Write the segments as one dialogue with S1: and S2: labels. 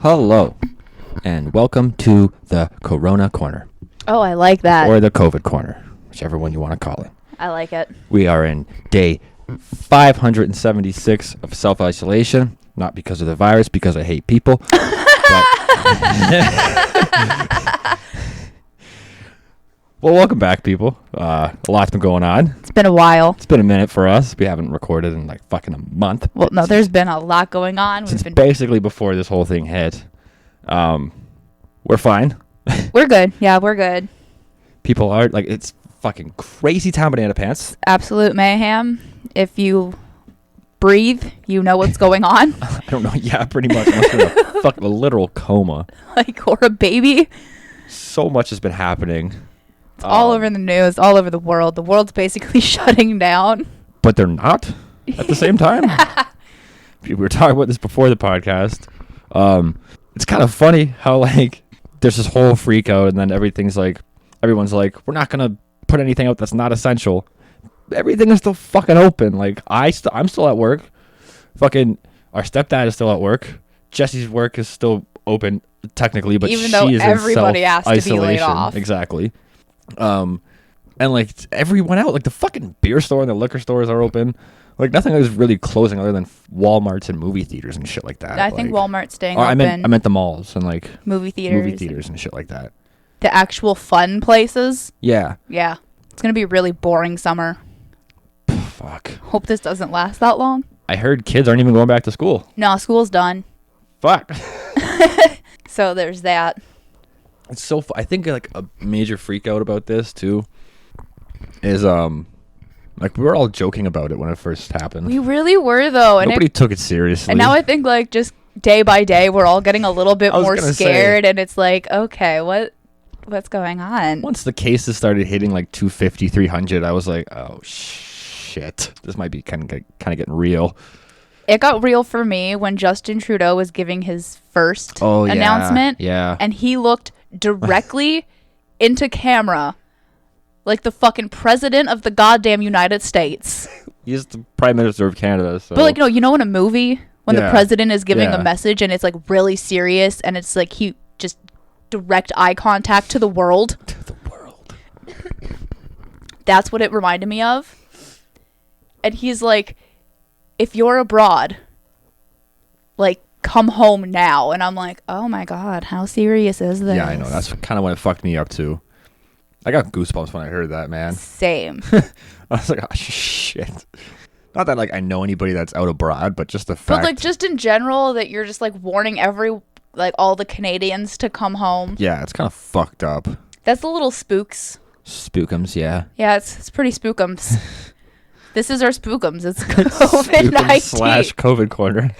S1: Hello, and welcome to the Corona Corner.
S2: Oh, I like that.
S1: Or the COVID Corner, whichever one you want to call it.
S2: I like it.
S1: We are in day 576 of self-isolation, not because of the virus, because I hate people. Well, welcome back, people. A lot's been going on.
S2: It's been a while.
S1: It's been a minute for us. We haven't recorded in like fucking a month.
S2: Well, no, there's been a lot going on.
S1: Since basically before this whole thing hit. We're fine.
S2: We're good. Yeah, we're good.
S1: People are, like, it's fucking crazy town banana pants.
S2: Absolute mayhem. If you breathe, you know what's going on.
S1: I don't know. Yeah, pretty much. Unless you're in a fucking literal coma.
S2: Like, or a baby.
S1: So much has been happening.
S2: It's all over the news, all over the world. The world's basically shutting down.
S1: But they're not at the same time. We were talking about this before the podcast. It's kind of funny how, like, there's this whole freak out and then everyone's like, we're not going to put anything out that's not essential. Everything is still fucking open. Like, I'm still at work. Fucking, our stepdad is still at work. Jesse's work is still open, technically, but
S2: even though everybody has to be laid off.
S1: Exactly. And like everyone out, like the fucking beer store and the liquor stores are open. Like nothing is really closing other than Walmarts and movie theaters and shit like that.
S2: I think Walmart's staying open.
S1: I meant the malls and like
S2: movie theaters
S1: and shit like that.
S2: The actual fun places.
S1: Yeah.
S2: Yeah. It's gonna be a really boring summer.
S1: Fuck.
S2: Hope this doesn't last that long.
S1: I heard kids aren't even going back to school.
S2: No, school's done.
S1: Fuck.
S2: So there's that.
S1: It's so I think like a major freak out about this too is like we were all joking about it when it first happened.
S2: We really were though, and
S1: nobody took it seriously.
S2: And now I think like just day by day we're all getting a little bit more scared, and it's like, okay, what's going on?
S1: Once the cases started hitting like 250, 300, I was like, oh shit, this might be kind of getting real.
S2: It got real for me when Justin Trudeau was giving his first announcement.
S1: Yeah.
S2: And he looked directly into camera like the fucking president of the goddamn United States.
S1: He's the prime minister of Canada. So.
S2: But like, no, you know in a movie when the president is giving a message and it's like really serious and it's like he just direct eye contact to the world.
S1: To the world.
S2: That's what it reminded me of. And he's like, if you're abroad, like, come home now. And I'm like, oh my God, how serious is this?
S1: Yeah, I know. That's kind of when it fucked me up too. I got goosebumps when I heard that, man.
S2: Same.
S1: I was like, oh shit. Not that like I know anybody that's out abroad, but just the fact.
S2: But like just in general that you're just like warning all the Canadians to come home.
S1: Yeah, it's kind of fucked up.
S2: That's a little spooks.
S1: Spookums, yeah.
S2: Yeah, it's pretty spookums. This is our spookums. It's COVID-19
S1: / COVID corner.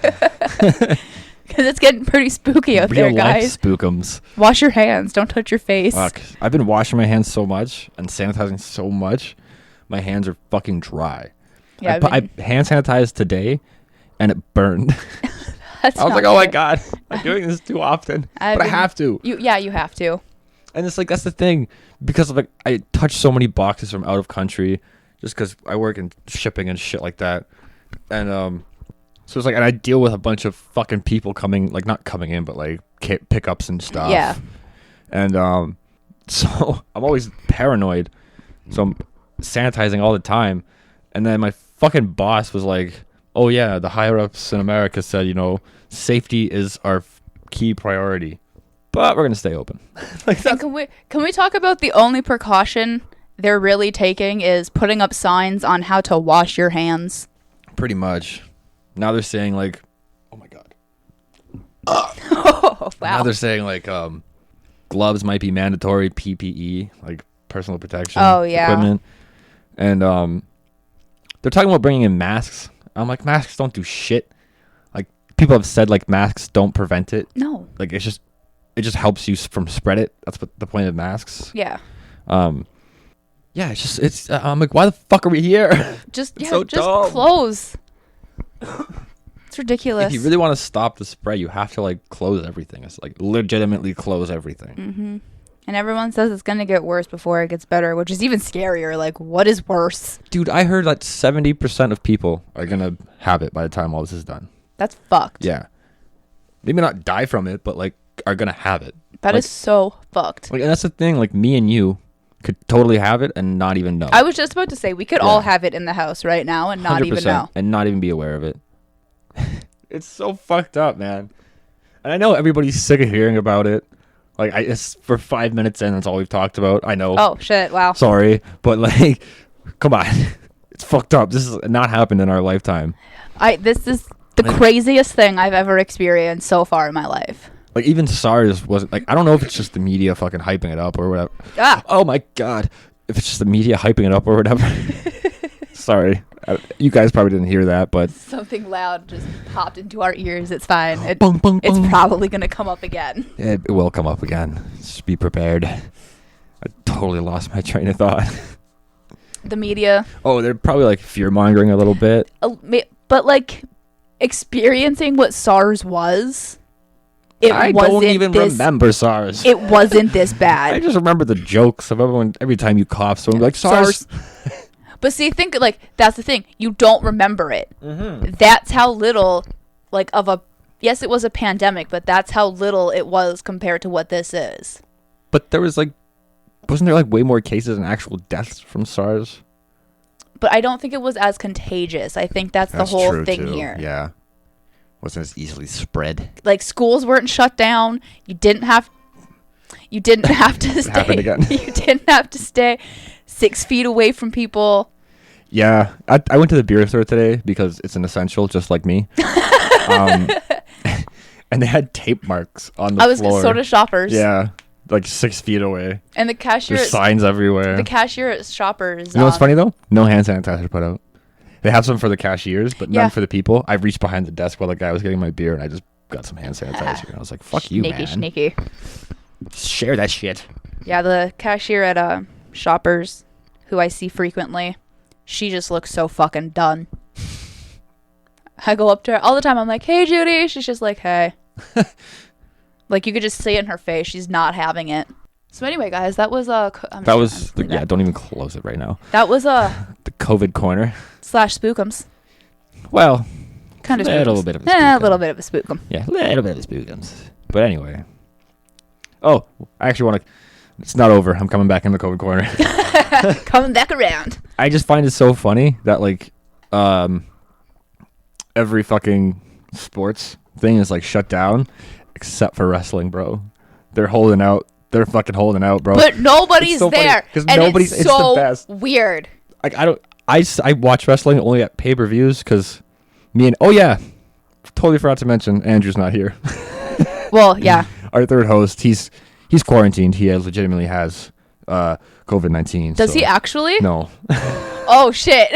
S2: Because it's getting pretty spooky out there, guys.
S1: Spookums.
S2: Wash your hands. Don't touch your face.
S1: Fuck. I've been washing my hands so much and sanitizing so much. My hands are fucking dry.
S2: Yeah,
S1: I hand sanitized today and it burned. I was like, oh my God, I'm doing this too often. But I have to.
S2: You have to.
S1: And it's like, that's the thing. Because of like, I touch so many boxes from out of country just because I work in shipping and shit like that. And, so it's like, and I deal with a bunch of fucking people coming, like not coming in, but like pickups and stuff.
S2: Yeah.
S1: And so I'm always paranoid. So I'm sanitizing all the time. And then my fucking boss was like, oh yeah, the higher ups in America said, safety is our key priority. But we're going to stay open.
S2: Like and can we talk about the only precaution they're really taking is putting up signs on how to wash your hands?
S1: Pretty much. Now they're saying like, oh my God.
S2: Oh, wow.
S1: Now they're saying like gloves might be mandatory, PPE, like personal protection equipment. And they're talking about bringing in masks. I'm like, masks don't do shit. Like people have said like masks don't prevent it.
S2: No.
S1: Like it just helps you from spread it. That's what the point of masks.
S2: Yeah.
S1: Yeah, it's I'm like, why the fuck are we here?
S2: Just close. It's ridiculous.
S1: If you really want to stop the spread, you have to like close everything. It's like legitimately close everything.
S2: Mm-hmm. And everyone says it's gonna get worse before it gets better, which is even scarier. Like, what is worse?
S1: Dude, I heard that 70% of people are gonna have it by the time all this is done.
S2: That's fucked.
S1: Yeah. maybe not die from it, but like are gonna have it.
S2: That is so fucked.
S1: Like, and that's the thing. Like me and you could totally have it and not even know.
S2: I was just about to say we could all have it in the house right now and not even know.
S1: And not even be aware of it. It's so fucked up, man. And I know everybody's sick of hearing about it. Like, it's for 5 minutes in, that's all we've talked about. I know.
S2: Oh, shit. Wow.
S1: Sorry. But, like, come on. It's fucked up. This has not happened in our lifetime.
S2: This is the craziest thing I've ever experienced so far in my life.
S1: Like, even SARS wasn't, like, I don't know if it's just the media fucking hyping it up or whatever.
S2: Ah.
S1: Oh, my God. If it's just the media hyping it up or whatever. Sorry. You guys probably didn't hear that, but...
S2: Something loud just popped into our ears. It's fine.
S1: Bung, bung, bung.
S2: It's probably going to come up again.
S1: It will come up again. Just be prepared. I totally lost my train of thought.
S2: The media.
S1: Oh, they're probably, like, fear-mongering a little bit.
S2: But, like, experiencing what SARS was...
S1: I don't even remember SARS.
S2: It wasn't this bad.
S1: I just remember the jokes of everyone every time you cough. So I'm like, SARS.
S2: But see, think like that's the thing. You don't remember it. Mm-hmm. That's how little, like, of a. Yes, it was a pandemic, but that's how little it was compared to what this is.
S1: But there was wasn't there like way more cases and actual deaths from SARS?
S2: But I don't think it was as contagious. I think that's the whole thing
S1: too.
S2: here.
S1: Yeah. Wasn't as easily spread.
S2: Like, schools weren't shut down. You didn't have to stay.
S1: Happened again.
S2: You didn't have to stay 6 feet away from people.
S1: Yeah, I went to the beer store today because it's an essential, just like me. And they had tape marks on the floor.
S2: So did Shoppers.
S1: Yeah, like 6 feet away.
S2: And the cashier.
S1: There's signs everywhere.
S2: The cashier at Shoppers.
S1: You know what's funny though? No hand sanitizer put out. They have some for the cashiers, but none for the people. I reached behind the desk while the guy was getting my beer, and I just got some hand sanitizer. And I was like, "Fuck you, man!
S2: Sneaky.
S1: Share that shit."
S2: Yeah, the cashier at Shoppers, who I see frequently, she just looks so fucking done. I go up to her all the time. I'm like, "Hey, Judy." She's just like, "Hey." Like, you could just see it in her face. She's not having it. So anyway, guys, that was
S1: don't even close it right now.
S2: That was
S1: the COVID corner
S2: / spookums.
S1: Well,
S2: kind of
S1: a little bit of
S2: a little bit of a spookum.
S1: Yeah, a little bit of spookums. But anyway, I actually want to. It's not over. I'm coming back in the COVID corner.
S2: Coming back around.
S1: I just find it so funny that like, every fucking sports thing is like shut down, except for wrestling, bro. They're holding out. They're fucking holding out, bro.
S2: But nobody's so there.
S1: Because nobody's. It's
S2: so
S1: the best.
S2: Weird.
S1: Like, I watch wrestling only at pay-per-views because totally forgot to mention Andrew's not here.
S2: Well, yeah.
S1: Our third host, he's quarantined. He legitimately has COVID-19.
S2: Does he actually?
S1: No.
S2: Oh shit.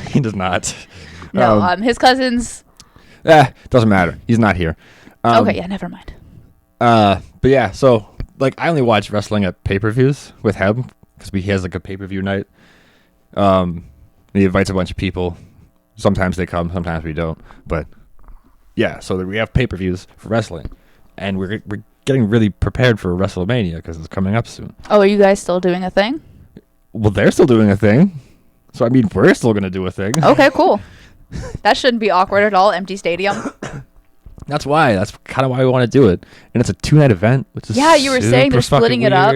S1: He does not.
S2: No, his cousins.
S1: Doesn't matter. He's not here.
S2: Okay, yeah, never mind.
S1: But yeah, so like I only watch wrestling at pay-per-views with him because he has like a pay-per-view night. He invites a bunch of people. Sometimes they come, sometimes we don't. But yeah, so we have pay-per-views for wrestling, and we're getting really prepared for WrestleMania because it's coming up soon.
S2: Oh, are you guys still doing a thing?
S1: Well, they're still doing a thing, so I mean, we're still gonna do a thing.
S2: Okay, cool. That shouldn't be awkward at all. Empty stadium.
S1: That's kind of why we want to do it, and it's a 2-night event, which is
S2: you were saying they're splitting it up.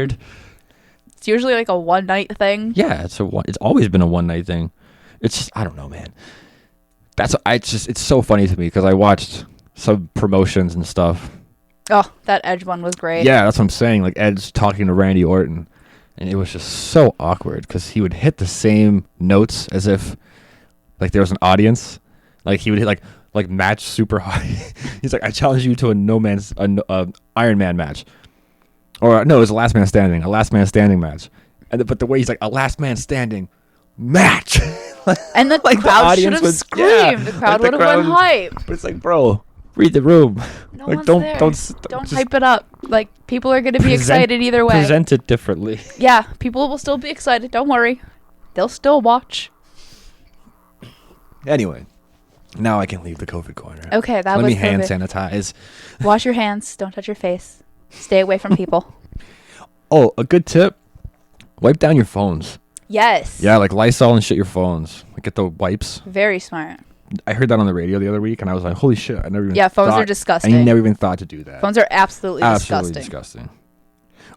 S2: It's usually like a one-night thing.
S1: Yeah, it's always been a one-night thing. It's just, I don't know, man. It's so funny to me because I watched some promotions and stuff.
S2: Oh, that Edge one was great.
S1: Yeah, that's what I'm saying. Like Edge talking to Randy Orton, and it was just so awkward because he would hit the same notes as if like there was an audience. Like he would hit like match super high. He's like, I challenge you to a Iron Man match. Or no, it was a last man standing match. But the way he's like, a last man standing match.
S2: And the
S1: like
S2: crowd should have screamed. Yeah, the crowd would have went hype.
S1: But it's like, bro, read the room.
S2: No
S1: like,
S2: one's
S1: don't
S2: there. Don't
S1: just
S2: hype it up. Like, people are going to be excited either way.
S1: Present it differently.
S2: Yeah, people will still be excited. Don't worry. They'll still watch.
S1: Anyway. Now I can leave the COVID corner.
S2: Okay,
S1: Let me hand sanitize.
S2: Wash your hands. Don't touch your face. Stay away from people.
S1: Oh, a good tip. Wipe down your phones.
S2: Yes.
S1: Yeah, like Lysol and shit your phones. Like get the wipes.
S2: Very smart.
S1: I heard that on the radio the other week, and I was like, holy shit! I never even.
S2: Yeah, phones
S1: thought,
S2: are disgusting.
S1: I never even thought to do that.
S2: Phones are absolutely
S1: disgusting.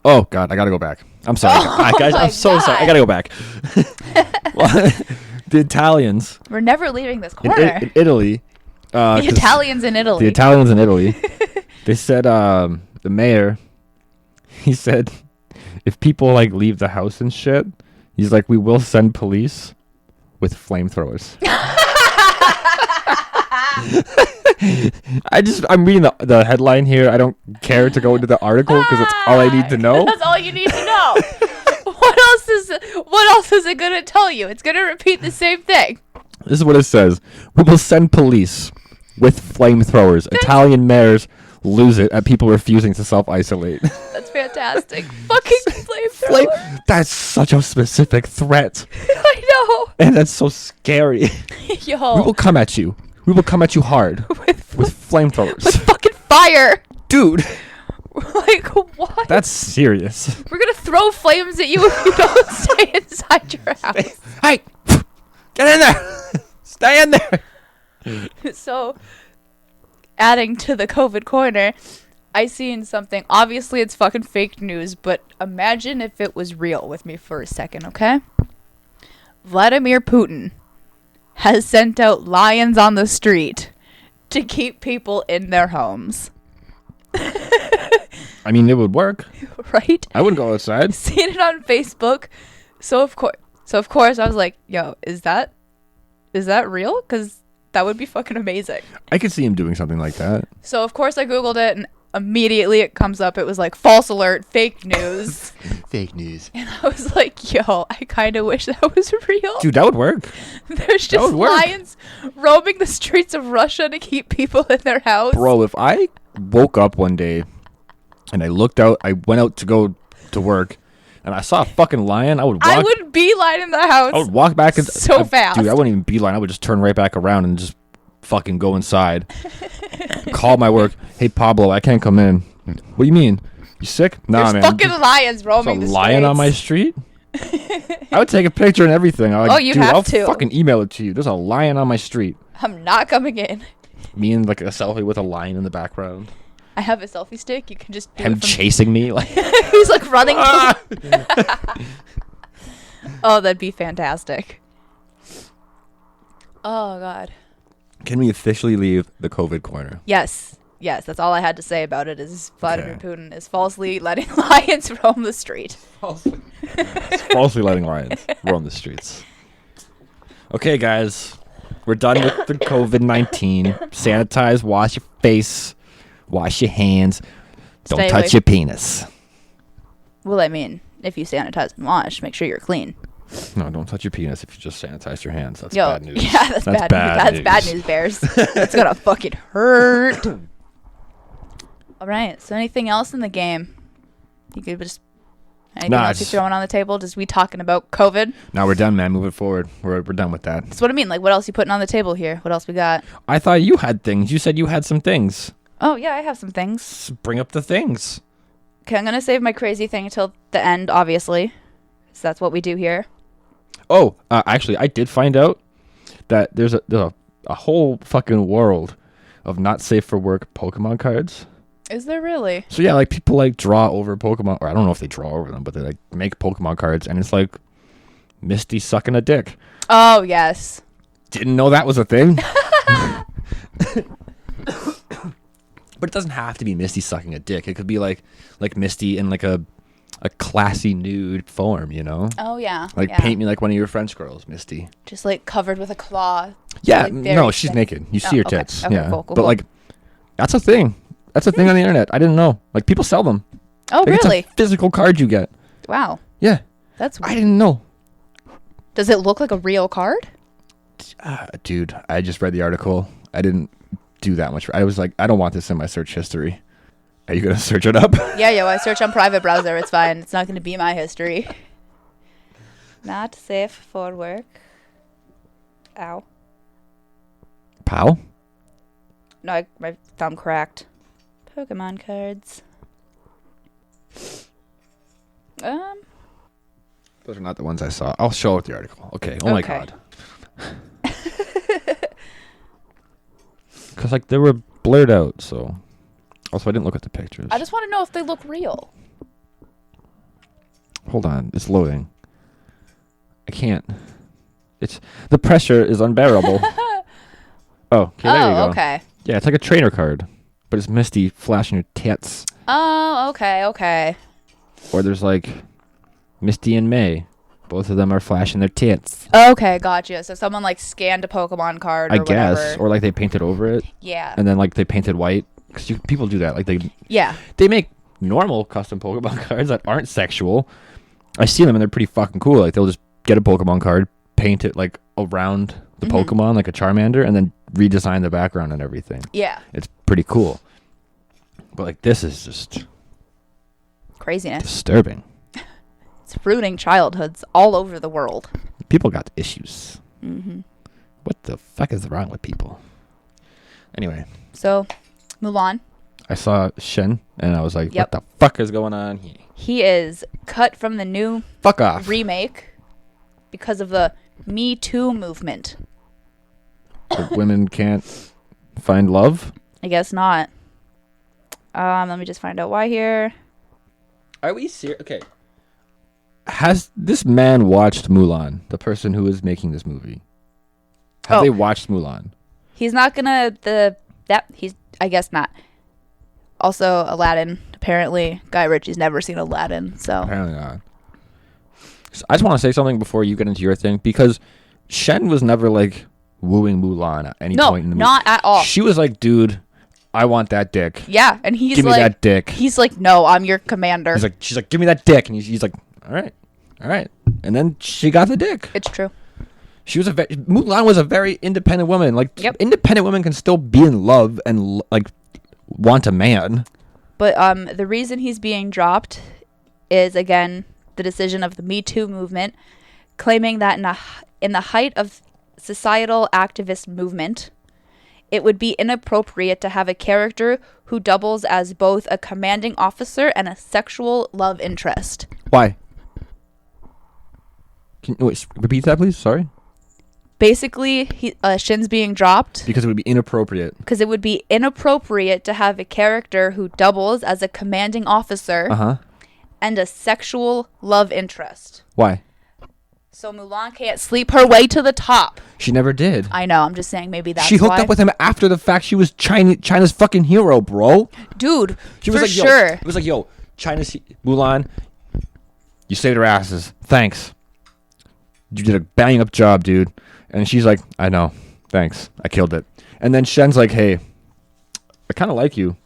S1: Oh God, I gotta go back. I'm sorry, guys. I'm so sorry. I gotta go back. Well, the Italians.
S2: We're never leaving this corner.
S1: In Italy.
S2: The Italians in Italy.
S1: The Italians in Italy. They said the mayor. He said, if people like leave the house and shit, he's like, we will send police with flamethrowers. I'm reading the headline here. I don't care to go into the article because that's all I need to know.
S2: That's all you need to know. What else is it gonna tell you? It's gonna repeat the same thing.
S1: This is what it says. We will send police with flamethrowers. Italian mayors lose it at people refusing to self-isolate.
S2: That's fantastic. Fucking flamethrower.
S1: That's such a specific threat.
S2: I know.
S1: And that's so scary.
S2: Yo.
S1: We will come at you. We will come at you hard with flamethrowers.
S2: With fucking fire.
S1: Dude.
S2: Like, what?
S1: That's serious.
S2: We're gonna throw flames at you if you don't stay inside your house.
S1: Hey! Get in there! Stay in there!
S2: So, adding to the COVID corner, I seen something. Obviously, it's fucking fake news, but imagine if it was real with me for a second, okay? Vladimir Putin has sent out lions on the street to keep people in their homes.
S1: I mean, it would work.
S2: Right?
S1: I wouldn't go outside.
S2: Seen it on Facebook. So of course I was like, yo, is that real? Because that would be fucking amazing.
S1: I could see him doing something like that.
S2: So of course I Googled it and immediately it comes up. It was like false alert, fake news.
S1: Fake news.
S2: And I was like, yo, I kind of wish that was real.
S1: Dude, that would work.
S2: There's just lions roaming the streets of Russia to keep people in their house.
S1: Bro, if I woke up one day and I went out to go to work and I saw a fucking lion, I would
S2: beeline in the house.
S1: I would walk back
S2: fast.
S1: Dude, I wouldn't even beeline. I would just turn right back around and just fucking go inside. Call my work. Hey, Pablo, I can't come in. What do you mean? You sick? Nah,
S2: There's
S1: man.
S2: fucking lions roaming the streets.
S1: A lion on my street? I would take a picture and everything. I'll fucking email it to you. There's a lion on my street.
S2: I'm not coming in.
S1: Me and like a selfie with a lion in the background.
S2: I have a selfie stick. You can just do
S1: him chasing me. Like
S2: he's like running. Oh, that'd be fantastic. Oh, God.
S1: Can we officially leave the COVID corner?
S2: Yes. Yes, that's all I had to say about it is Vladimir Putin is falsely letting lions roam the street.
S1: Falsely letting lions roam the streets. Okay, guys. We're done with the COVID-19. Sanitize, wash your face, wash your hands. Don't touch your penis.
S2: Well, I mean, if you sanitize and wash, make sure you're clean.
S1: No, don't touch your penis if you just sanitize your hands. That's bad news.
S2: Yeah, that's bad news. That's bad news, Bears. That's gonna fucking hurt. All right. So, anything else in the game? You could just anything else you're throwing on the table? Just we talking about COVID?
S1: No, we're done, man. Moving forward. We're done with that.
S2: That's what I mean. Like, what else you putting on the table here? What else we got?
S1: I thought you had things. You said you had some things.
S2: Oh yeah, I have some things.
S1: Bring up the things.
S2: Okay, I'm gonna save my crazy thing until the end, obviously. So that's what we do here.
S1: Oh, actually, I did find out that there's a whole fucking world of not safe for work Pokemon cards.
S2: Is there really?
S1: So yeah, like people like draw over Pokemon, or I don't know if they draw over them, but they like make Pokemon cards, and it's like Misty sucking a dick.
S2: Oh yes.
S1: Didn't know that was a thing. But it doesn't have to be Misty sucking a dick. It could be like Misty in like a classy nude form, you know?
S2: Oh yeah.
S1: Like paint me like one of your French girls, Misty.
S2: Just like covered with a claw.
S1: Yeah,
S2: like
S1: no, she's naked. You see her
S2: okay.
S1: tits.
S2: Okay,
S1: yeah.
S2: cool,
S1: But like that's a thing. That's a thing on the internet. I didn't know. Like people sell them.
S2: Oh
S1: like,
S2: really?
S1: It's a physical card you get.
S2: Wow.
S1: Yeah.
S2: That's weird.
S1: I didn't know.
S2: Does it look like a real card?
S1: Dude, I just read the article. I didn't do that much. I was like, I don't want this in my search history. Are you going to search it up?
S2: Yeah, I search on private browser. It's fine. It's not going to be my history. Not safe for work. Ow.
S1: Pow?
S2: No, my thumb cracked. Pokemon cards.
S1: Those are not the ones I saw. I'll show it the article. Okay. Oh my God. Because, like, they were blurred out, so. Also, I didn't look at the pictures.
S2: I just want to know if they look real.
S1: Hold on. It's loading. I can't. The pressure is unbearable. Oh, okay, there you go.
S2: Okay.
S1: Yeah, it's like a trainer card, but it's Misty flashing her tits.
S2: Oh, okay.
S1: Or there's, like, Misty and May. Both of them are flashing their tits.
S2: Okay, gotcha. So someone, like, scanned a Pokemon card or
S1: I guess.
S2: whatever.
S1: Or, like, they painted over it.
S2: Yeah.
S1: And then, like, they painted white. Because people do that. Like,
S2: Yeah.
S1: they make normal custom Pokemon cards that aren't sexual. I see them, and they're pretty fucking cool. Like, they'll just get a Pokemon card, paint it, like, around the Pokemon, like a Charmander, and then redesign the background and everything.
S2: Yeah.
S1: It's pretty cool. But, like, this is just
S2: Craziness.
S1: disturbing.
S2: It's ruining childhoods all over the world.
S1: People got issues.
S2: Mm-hmm.
S1: What the fuck is wrong with people? Anyway.
S2: So, Mulan.
S1: I saw Shen, and I was like,
S2: Yep.
S1: what the fuck is going on here?
S2: He is cut from the new
S1: Fuck off.
S2: remake because of the Me Too movement.
S1: Women can't find love?
S2: I guess not. Let me just find out why here.
S1: Are we serious? Okay. Has this man watched Mulan? The person who is making this movie. Have they watched Mulan?
S2: He's not gonna I guess not. Also, Aladdin. Apparently, Guy Ritchie's never seen Aladdin, so.
S1: Apparently not. So I just want to say something before you get into your thing, because Shen was never like wooing Mulan at any point in the movie.
S2: No, not at all.
S1: She was like, dude, I want that dick.
S2: Yeah, and he's
S1: Give me
S2: like,
S1: that dick.
S2: He's like, no, I'm your commander.
S1: She's like, give me that dick, and he's like, all right, and then she got the dick.
S2: It's true.
S1: She was Mulan was a very independent woman. Like,
S2: Yep.
S1: Independent women can still be in love and like want a man.
S2: But the reason he's being dropped is, again, the decision of the Me Too movement, claiming that in the height of societal activist movement, it would be inappropriate to have a character who doubles as both a commanding officer and a sexual love interest.
S1: Why? Can you repeat that, please? Sorry.
S2: Basically, Shin's being dropped
S1: Because it would be inappropriate.
S2: because it would be inappropriate to have a character who doubles as a commanding officer and a sexual love interest.
S1: Why?
S2: So Mulan can't sleep her way to the top.
S1: She never did.
S2: I know. I'm just saying maybe that's
S1: She hooked
S2: why.
S1: up with him after the fact. She was China's fucking hero, bro.
S2: Dude,
S1: She was
S2: for
S1: like,
S2: sure.
S1: It was like, yo, Mulan, you saved our asses. Thanks. You did a bang up job, dude. And she's like, I know. Thanks. I killed it. And then Shen's like, hey, I kind of like you.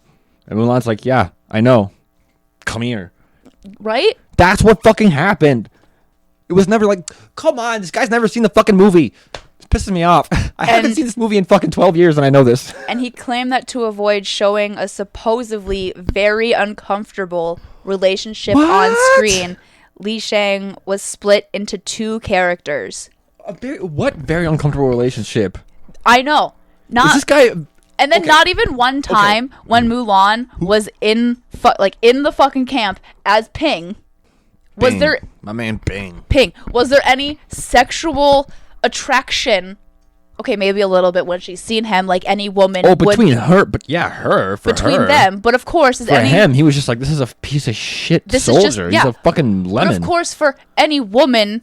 S1: And Mulan's like, yeah, I know. Come here.
S2: Right?
S1: That's what fucking happened. It was never like, come on, this guy's never seen the fucking movie. It's pissing me off. I haven't seen this movie in fucking 12 years and I know this.
S2: And he claimed that to avoid showing a supposedly very uncomfortable relationship on screen, Li Shang was split into two characters.
S1: What very uncomfortable relationship?
S2: I know.
S1: Is this guy...
S2: And then not even one time when Mulan was in the fucking camp as Ping. Was
S1: Bing.
S2: there
S1: My man Bing.
S2: Ping? Was there any sexual attraction? Okay, maybe a little bit when she's seen him, like any woman.
S1: Oh, between her, but yeah, her for
S2: between
S1: her.
S2: them, but of course,
S1: For him, he was just like, this is a piece of shit
S2: This is just-
S1: soldier.
S2: yeah.
S1: He's a fucking lemon.
S2: But of course, for any woman,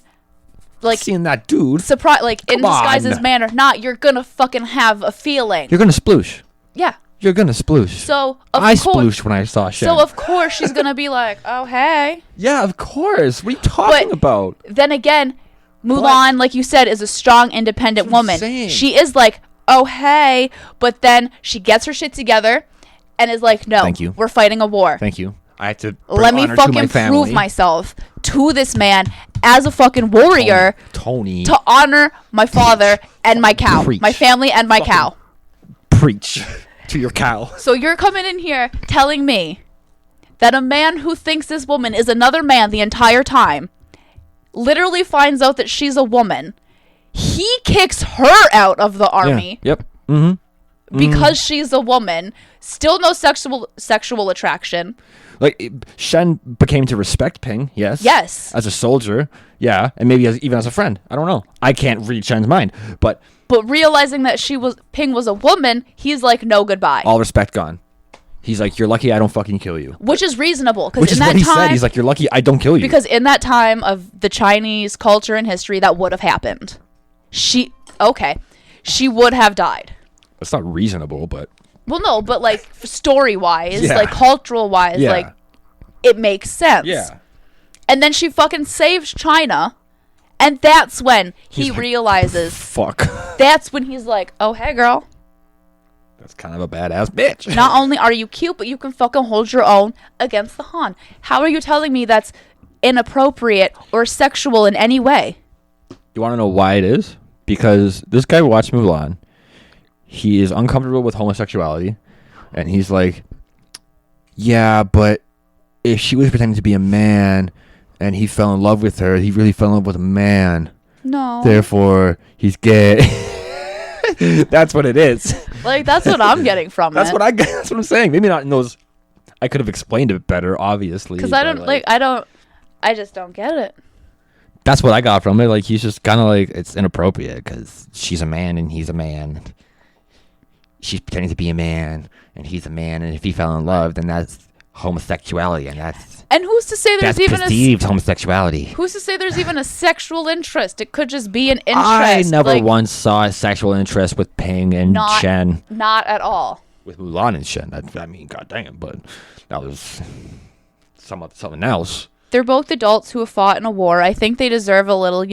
S2: like
S1: Seeing that dude,
S2: surprise, like in
S1: Come on.
S2: disguise's manner, you're gonna fucking have a feeling.
S1: you're gonna sploosh.
S2: Yeah.
S1: You're gonna sploosh.
S2: So
S1: I splooshed when I saw Shen.
S2: So of course she's gonna be like, oh hey.
S1: Yeah, of course. What are you talking about?
S2: Then again, Mulan, like you said, is a strong, independent woman.
S1: insane.
S2: She is like, oh hey, but then she gets her shit together and is like, no,
S1: Thank you.
S2: we're fighting a war.
S1: Thank you. I have to bring
S2: Let me
S1: honor to my
S2: fucking
S1: family.
S2: prove myself to this man as a fucking warrior
S1: Tony.
S2: to honor my father and my cow,
S1: Preach.
S2: my family and my cow.
S1: Preach to your cow.
S2: So you're coming in here telling me that a man who thinks this woman is another man the entire time literally finds out that she's a woman. He kicks her out of the army
S1: Yeah. Yep. Mm-hmm.
S2: because she's a woman. Still no sexual attraction.
S1: Like, Shen became to respect Ping, yes.
S2: Yes.
S1: As a soldier, yeah. And maybe even as a friend. I don't know. I can't read Shen's mind. But
S2: But realizing that Ping was a woman, he's like, no, goodbye.
S1: All respect gone. He's like, you're lucky I don't fucking kill you.
S2: Which is reasonable.
S1: Which is what he said. He's like, you're lucky I don't kill you.
S2: Because in that time of the Chinese culture and history, that would have happened. She would have died.
S1: It's not reasonable, but...
S2: Well, no, but like story-wise,
S1: Yeah.
S2: like cultural-wise,
S1: Yeah.
S2: like it makes sense.
S1: Yeah.
S2: And then she fucking saves China, and that's when he realizes...
S1: Fuck.
S2: That's when he's like, oh, hey, girl.
S1: That's kind of a badass bitch.
S2: Not only are you cute, but you can fucking hold your own against the Han. How are you telling me that's inappropriate or sexual in any way?
S1: You want to know why it is? Because this guy watched Mulan. He is uncomfortable with homosexuality. And he's like, yeah, but if she was pretending to be a man and he fell in love with her, he really fell in love with a man.
S2: No.
S1: Therefore, he's gay. That's what it is.
S2: Like, that's what I'm getting from
S1: That's
S2: it.
S1: what that's what I'm saying. Maybe not in those. I could have explained it better, obviously.
S2: Because I just don't get it.
S1: That's what I got from it. Like, he's just kind of like, it's inappropriate because she's a man and he's a man. She's pretending to be a man and he's a man, and if he fell in love, then that's homosexuality, and that's...
S2: And who's to say there's even
S1: perceived homosexuality.
S2: Who's to say there's even a sexual interest? It could just be an interest.
S1: I never once saw a sexual interest with Ping and Shen.
S2: Not at all.
S1: With Mulan and Shen. I mean, goddamn, but that was something else.
S2: They're both adults who have fought in a war. I think they deserve a little,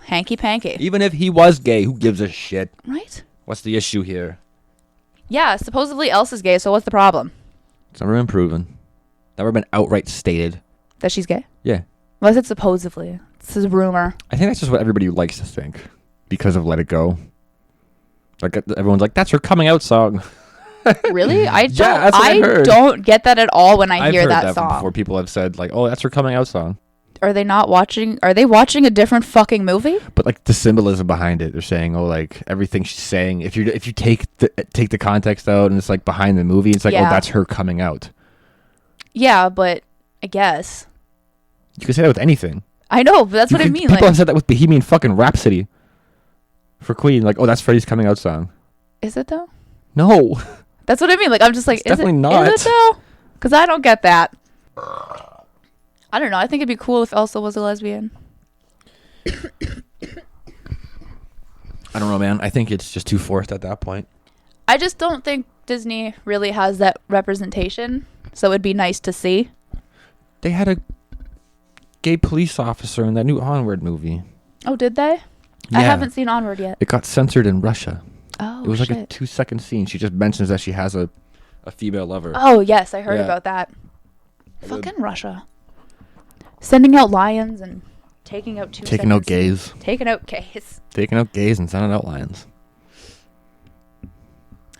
S2: hanky-panky.
S1: Even if he was gay, who gives a shit?
S2: Right?
S1: What's the issue here?
S2: Yeah, supposedly Elsa's gay, so what's the problem?
S1: It's never been proven. Never been outright stated.
S2: That she's gay?
S1: Yeah.
S2: Well, I said supposedly. This is a rumor.
S1: I think that's just what everybody likes to think because of Let It Go. Like, everyone's like, that's her coming out song.
S2: Really? I don't.
S1: Yeah, that's what I heard.
S2: Don't get that at all when I hear
S1: heard
S2: that
S1: from
S2: song.
S1: before people have said like, "Oh, that's her coming out song."
S2: Are they watching a different fucking movie?
S1: But like the symbolism behind it, they're saying, "Oh, like everything she's saying. If you take the context out and it's like behind the movie, it's like, oh, that's her coming out."
S2: Yeah, but I guess
S1: you can say that with anything.
S2: I know, but that's what I mean.
S1: People have said that with Bohemian fucking Rhapsody for Queen. Like, oh, that's Freddie's coming out song.
S2: Is it though?
S1: No.
S2: That's what I mean. Like, I'm just like,
S1: definitely not.
S2: Is it though? Because I don't get that. I don't know. I think it'd be cool if Elsa was a lesbian.
S1: I don't know, man. I think it's just too forced at that point.
S2: I just don't think Disney really has that representation. So it'd be nice to see.
S1: They had a gay police officer in that new Onward movie.
S2: Oh, did they?
S1: Yeah.
S2: I haven't seen Onward yet.
S1: It got censored in Russia.
S2: Oh,
S1: it was like a 2-second scene. She just mentions that she has a female lover.
S2: Oh, yes. I heard about that. Fucking Russia. Sending out lions and taking out
S1: Taking out gays.
S2: Taking out gays.
S1: Taking out gays and sending out lions.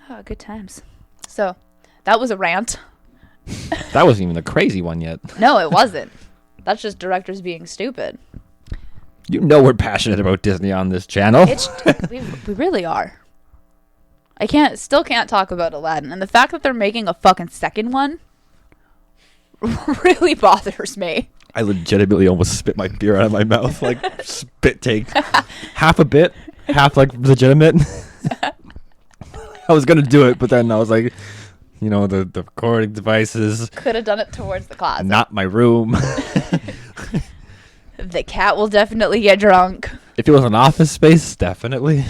S2: Oh, good times. So, that was a rant.
S1: That wasn't even a crazy one yet.
S2: No, it wasn't. That's just directors being stupid.
S1: You know we're passionate about Disney on this channel.
S2: We really are. Still can't talk about Aladdin. And the fact that they're making a fucking second one really bothers me.
S1: I legitimately almost spit my beer out of my mouth. Like, spit take. Half a bit, half like legitimate. I was going to do it, but then I was like, the recording devices.
S2: Could have done it towards the closet.
S1: Not my room.
S2: The cat will definitely get drunk.
S1: If it was an office space, definitely.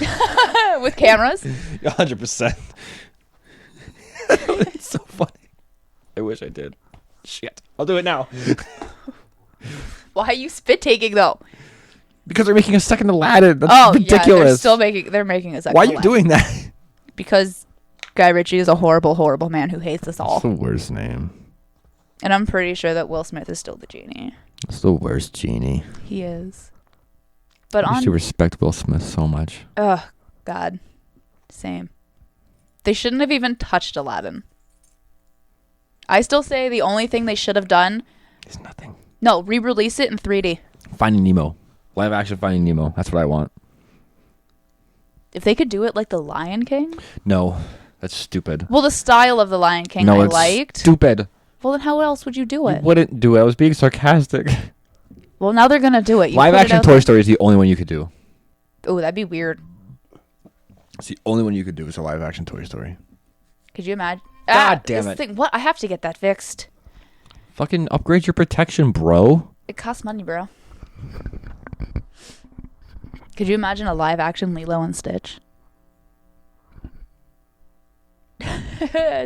S2: With cameras?
S1: 100%. It's so funny. I wish I did. Shit. I'll do it now.
S2: Why are you spit taking though?
S1: Because they're making a second Aladdin. That's ridiculous.
S2: Yeah, they're making a second
S1: Why are you doing that?
S2: Because Guy Ritchie is a horrible, horrible man who hates us all.
S1: That's the worst name.
S2: And I'm pretty sure that Will Smith is still the genie.
S1: That's the worst genie.
S2: He is. But
S1: I used to respect Will Smith so much.
S2: Ugh, God. Same. They shouldn't have even touched Aladdin. I still say the only thing they should have done
S1: is nothing.
S2: No, re-release it in 3D.
S1: Finding Nemo. Live action Finding Nemo. That's what I want.
S2: If they could do it like The Lion King?
S1: No, that's stupid.
S2: Well, the style of The Lion King I liked.
S1: Stupid.
S2: Well, then how else would you do it?
S1: You wouldn't do it. I was being sarcastic.
S2: Well, now they're going to do it.
S1: Live action Toy Story is the only one you could do.
S2: Oh, that'd be weird.
S1: It's the only one you could do is a live action Toy Story.
S2: Could you imagine?
S1: God damn it.
S2: What? I have to get that fixed.
S1: Fucking upgrade your protection, bro.
S2: It costs money, bro. Could you imagine a live action Lilo and Stitch?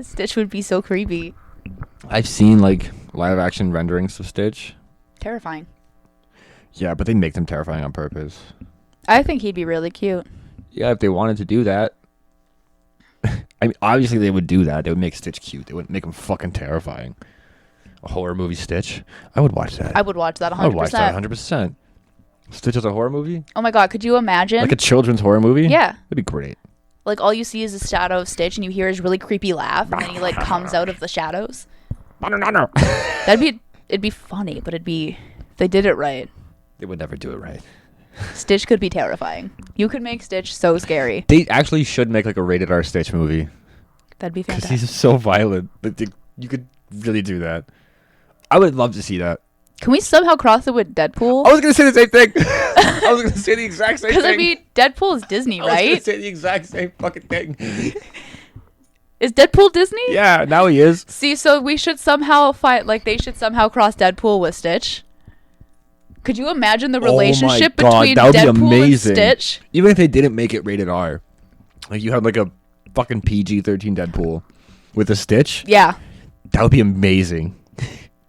S2: Stitch would be so creepy.
S1: I've seen like live action renderings of Stitch.
S2: Terrifying.
S1: Yeah, but they make them terrifying on purpose.
S2: I think he'd be really cute.
S1: Yeah, if they wanted to do that. I mean, obviously they would do that. They would make Stitch cute. They wouldn't make him fucking terrifying. A horror movie Stitch? I would watch that.
S2: I would watch that 100%.
S1: I would watch that 100%. Stitch as a horror movie?
S2: Oh my god, could you imagine?
S1: Like a children's horror movie?
S2: Yeah.
S1: That'd be great.
S2: Like all you see is a shadow of Stitch and you hear his really creepy laugh and then he like comes out of the shadows. It'd be funny, but if they did it right.
S1: They would never do it right.
S2: Stitch could be terrifying. You could make Stitch so scary.
S1: They actually should make like a rated R Stitch movie.
S2: That'd be
S1: Because
S2: fantastic.
S1: he's so violent. But you could really do that. I would love to see that.
S2: Can we somehow cross it with Deadpool?
S1: I was going to say the same thing. I was going to say the exact same thing.
S2: Because I mean, Deadpool is Disney,
S1: I was going to
S2: right?
S1: say the exact same fucking thing.
S2: Is Deadpool Disney?
S1: Yeah, now he is.
S2: See, so we should somehow they should somehow cross Deadpool with Stitch. Could you imagine the relationship between
S1: that would be
S2: Deadpool
S1: amazing.
S2: and Stitch?
S1: Even if they didn't make it rated R. Like you had like a fucking PG-13 Deadpool with a Stitch.
S2: Yeah.
S1: That would be amazing.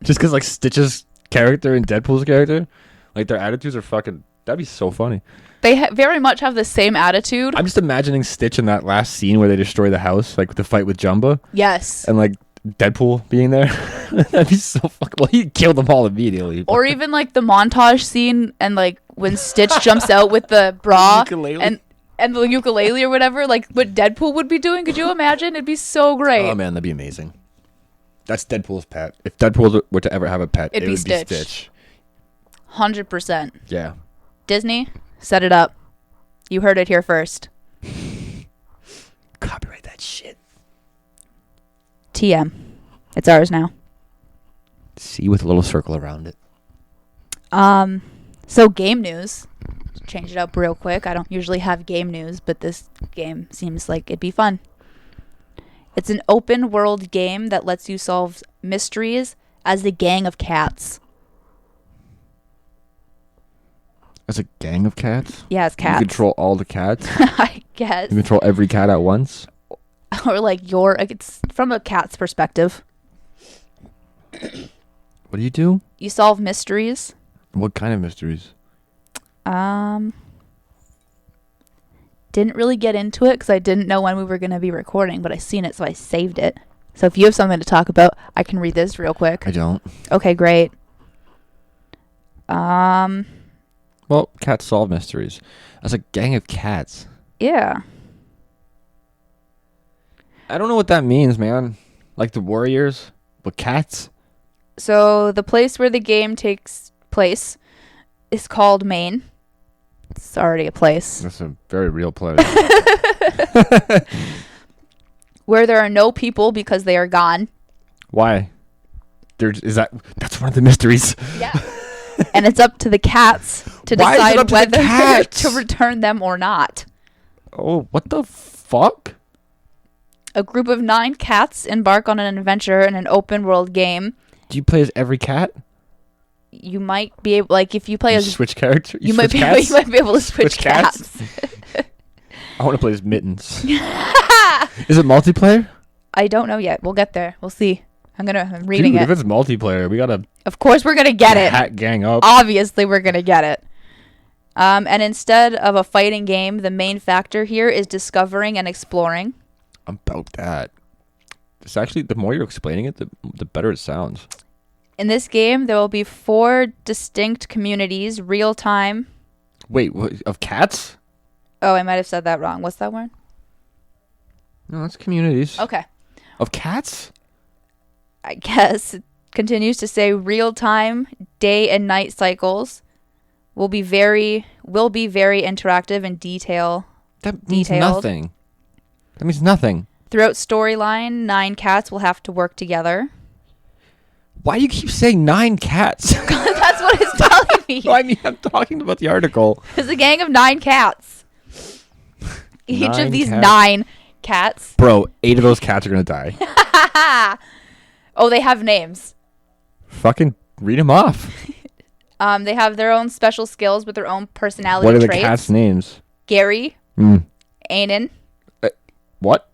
S1: Just because like Stitch's character and Deadpool's character, like their attitudes are fucking, that'd be so funny.
S2: They very much have the same attitude.
S1: I'm just imagining Stitch in that last scene where they destroy the house, like with the fight with Jumba.
S2: Yes.
S1: And like Deadpool being there. That'd be so fucking, well, he'd kill them all immediately.
S2: Or even like the montage scene and like when Stitch jumps out with the bra
S1: Ukulele.
S2: and the ukulele or whatever, like what Deadpool would be doing. Could you imagine? It'd be so great.
S1: Oh man, that'd be amazing. That's Deadpool's pet. If Deadpool were to ever have a pet,
S2: It'd
S1: it
S2: be
S1: would be
S2: Stitch.
S1: Stitch.
S2: 100%.
S1: Yeah.
S2: Disney, set it up. You heard it here first.
S1: Copyright that shit.
S2: TM. It's ours now.
S1: C with a little circle around it.
S2: So game news. Change it up real quick. I don't usually have game news, but this game seems like it'd be fun. It's an open world game that lets you solve mysteries as a gang of cats.
S1: As a gang of cats?
S2: Yeah, it's cats.
S1: You control all the cats?
S2: I guess.
S1: You control every cat at once?
S2: Or like it's from a cat's perspective.
S1: What do you do?
S2: You solve mysteries.
S1: What kind of mysteries?
S2: Didn't really get into it because I didn't know when we were going to be recording, but I seen it, so I saved it. So if you have something to talk about, I can read this real quick.
S1: I don't.
S2: Okay, great.
S1: Well, cats solve mysteries. As a gang of cats.
S2: Yeah.
S1: I don't know what that means, man. Like the Warriors, but cats?
S2: So the place where the game takes place is called Maine. It's already a place.
S1: That's a very real place.
S2: Where there are no people because they are gone.
S1: Why? That's one of the mysteries.
S2: Yeah. And it's up to the cats to
S1: Why is it
S2: decide
S1: up to the
S2: whether
S1: cats?
S2: to return them or not.
S1: Oh, what the fuck?
S2: A group of 9 cats embark on an adventure in an open world game.
S1: Do you play as every cat?
S2: You might be able, like, if you play as
S1: switch character.
S2: you might be able to switch cats.
S1: I want to play as Mittens. Is it multiplayer?
S2: I don't know yet. We'll get there. We'll see. I'm reading
S1: Dude,
S2: it.
S1: if it's multiplayer, we gotta
S2: Of course we're gonna get it.
S1: hat gang up.
S2: Obviously we're gonna get it. And instead of a fighting game, the main factor here is discovering and exploring.
S1: About that. It's actually, the more you're explaining it, the better it sounds.
S2: In this game, there will be 4 distinct communities, real time.
S1: Wait, what, of cats?
S2: Oh, I might have said that wrong. What's that word?
S1: No, that's communities.
S2: Okay.
S1: Of cats?
S2: I guess it continues to say real time day and night cycles will be very interactive and detailed.
S1: That means nothing. That means nothing.
S2: Throughout storyline, 9 cats will have to work together.
S1: Why do you keep saying 9 cats?
S2: That's what it's telling me.
S1: No, I mean, I'm talking about the article.
S2: It's a gang of 9 cats. Each of these
S1: cats.
S2: 9 cats.
S1: Bro, 8 of those cats are gonna die.
S2: Oh, they have names.
S1: Fucking read them off.
S2: They have their own special skills with their own personality
S1: What are
S2: traits.
S1: the cats' names?
S2: Gary.
S1: Mm.
S2: Anan.
S1: What?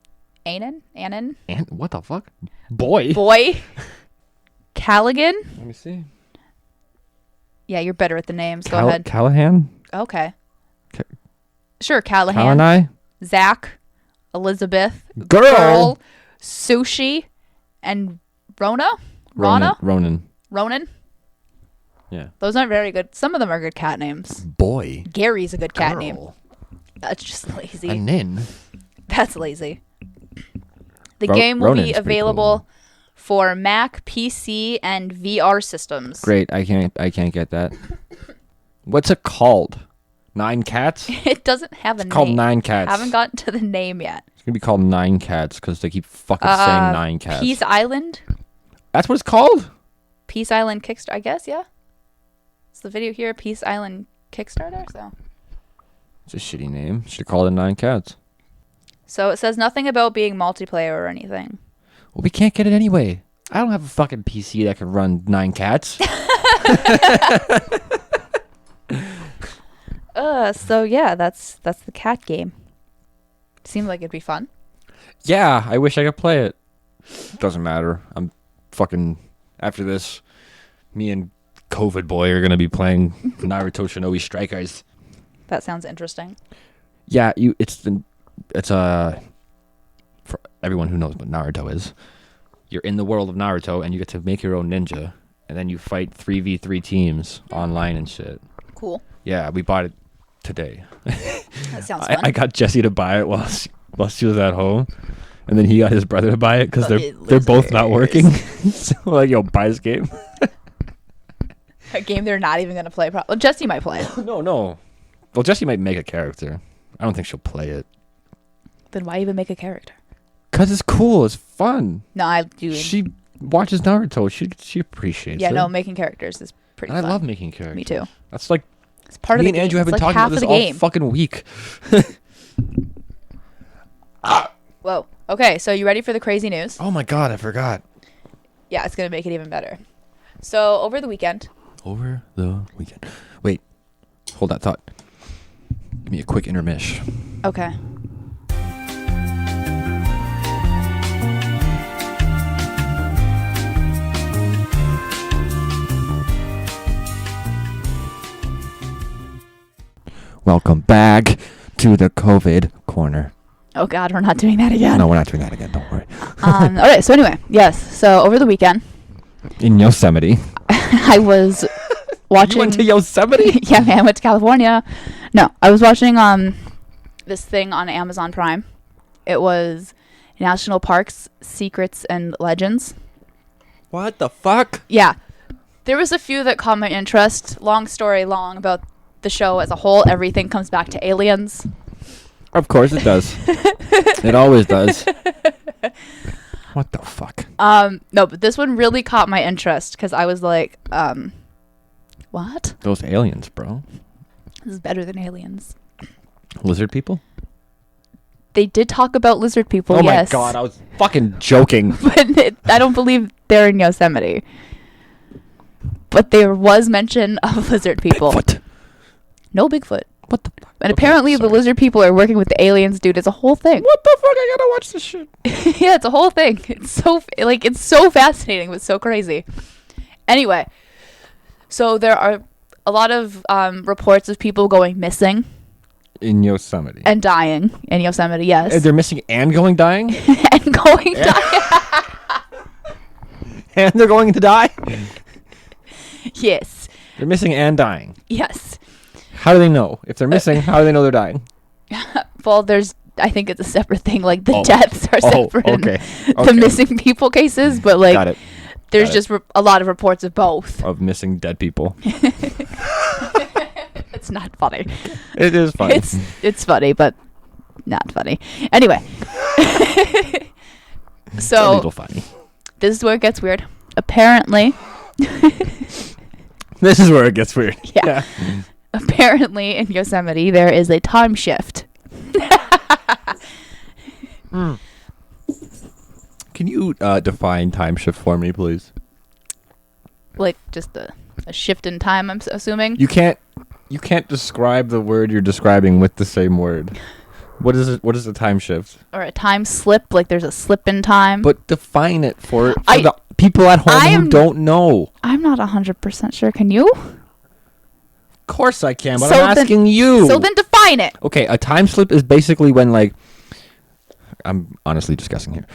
S2: Anan?
S1: And what the fuck? Boy.
S2: Callaghan.
S1: Let me see.
S2: Yeah, you're better at the names. Go ahead.
S1: Callahan?
S2: Okay.
S1: Ca-
S2: Sure, Callahan.
S1: Callani?
S2: Zach. Elizabeth.
S1: Girl.
S2: Sushi. And Rona?
S1: Ronan.
S2: Ronan?
S1: Yeah.
S2: Those aren't very good. Some of them are good cat names.
S1: Boy.
S2: Gary's a good cat name.
S1: Girl.
S2: That's just lazy.
S1: And then.
S2: That's lazy. The game will
S1: Ronan's
S2: be
S1: pretty
S2: available
S1: cool.
S2: for Mac, PC, and VR systems.
S1: Great. I can't get that. What's it called? 9 cats?
S2: It doesn't have a name.
S1: It's called 9 cats.
S2: Haven't gotten to the name yet.
S1: It's gonna be called 9 cats because they keep fucking saying 9 cats.
S2: Peace Island?
S1: That's what it's called?
S2: Peace Island Kickstarter, I guess, yeah. It's the video here, Peace Island Kickstarter, so.
S1: It's a shitty name. Should have called it 9 cats.
S2: So it says nothing about being multiplayer or anything.
S1: Well, we can't get it anyway. I don't have a fucking PC that can run 9 cats.
S2: So yeah, that's the cat game. Seemed like it'd be fun.
S1: Yeah, I wish I could play it. Doesn't matter. I'm fucking after this. Me and COVID boy are gonna be playing Naruto Shinobi Strikers.
S2: That sounds interesting.
S1: Yeah, it's for everyone who knows what Naruto is. You're in the world of Naruto and you get to make your own ninja, and then you fight 3v3 teams online and shit.
S2: Cool.
S1: Yeah, we bought it today.
S2: That sounds fun.
S1: I got Jesse to buy it while she was at home, and then he got his brother to buy it because they're both not working. So like, yo, buy this game.
S2: A game they're not even gonna play. Well, Jesse might play it.
S1: No. Well, Jesse might make a character. I don't think she'll play it.
S2: Then why even make a character?
S1: Cause it's cool. It's fun.
S2: No, I do.
S1: She watches Naruto. She appreciates it.
S2: Yeah, no, making characters is pretty
S1: And
S2: fun.
S1: I love making characters.
S2: Me too.
S1: That's like
S2: It's part of
S1: me
S2: the
S1: and
S2: game.
S1: Andrew have
S2: It's
S1: been
S2: like
S1: talking
S2: half
S1: about this
S2: of the
S1: all
S2: game.
S1: fucking week.
S2: Whoa. Okay, so you ready for the crazy news?
S1: Oh my god, I forgot.
S2: Yeah, it's gonna make it even better. So over the weekend.
S1: Wait, hold that thought. Give me a quick intermish.
S2: Okay.
S1: Welcome back to the COVID corner.
S2: Oh God, we're not doing that again.
S1: No, we're not doing that again. Don't worry.
S2: Okay, so anyway, yes. So over the weekend,
S1: In Yosemite.
S2: I was watching.
S1: You went to Yosemite?
S2: Yeah, man, I went to California. No, I was watching this thing on Amazon Prime. It was National Parks, Secrets and Legends.
S1: What the fuck?
S2: Yeah. There was a few that caught my interest. Long story long about the show as a whole. Everything comes back to aliens.
S1: Of course it does. It always does. What the fuck?
S2: No, but this one really caught my interest because I was like, what?
S1: Those aliens, bro.
S2: This is better than aliens.
S1: Lizard people?
S2: They did talk about lizard people,
S1: Oh
S2: yes.
S1: my god, I was fucking joking.
S2: But I don't believe they're in Yosemite. But there was mention of lizard people.
S1: Bigfoot.
S2: No Bigfoot.
S1: What the fuck?
S2: And
S1: Okay,
S2: apparently the
S1: sorry.
S2: lizard people are working with the aliens, dude. It's a whole thing.
S1: What the fuck? I gotta watch this shit.
S2: Yeah, it's a whole thing. It's so fascinating, but so crazy. Anyway, so there are a lot of reports of people going missing
S1: In Yosemite.
S2: and dying in Yosemite, yes.
S1: They're missing and going dying?
S2: And going dying.
S1: And they're going to die?
S2: Yes.
S1: They're missing and dying.
S2: Yes.
S1: How do they know? If they're missing, how do they know they're dying?
S2: Well, I think it's a separate thing. Like the deaths are separate in
S1: okay.
S2: the missing people cases, but like
S1: Got it.
S2: there's
S1: Got it.
S2: just a lot of reports of both.
S1: Of missing dead people.
S2: It's not funny.
S1: It is funny.
S2: It's funny, but not funny. Anyway.
S1: A
S2: So
S1: little funny.
S2: this is where it gets weird. Apparently,
S1: This is where it gets weird.
S2: Yeah. apparently in Yosemite there is a time shift.
S1: Can you define time shift for me, please?
S2: Like just a shift in time, I'm assuming.
S1: You can't describe the word you're describing with the same word. What is it? What is a time shift?
S2: Or a time slip, like there's a slip in time.
S1: But define it for the people at home who don't know.
S2: I'm not 100% sure. Can you?
S1: Of course I can, but I'm asking you.
S2: So then define it.
S1: Okay, a time slip is basically when, like, I'm honestly just guessing here.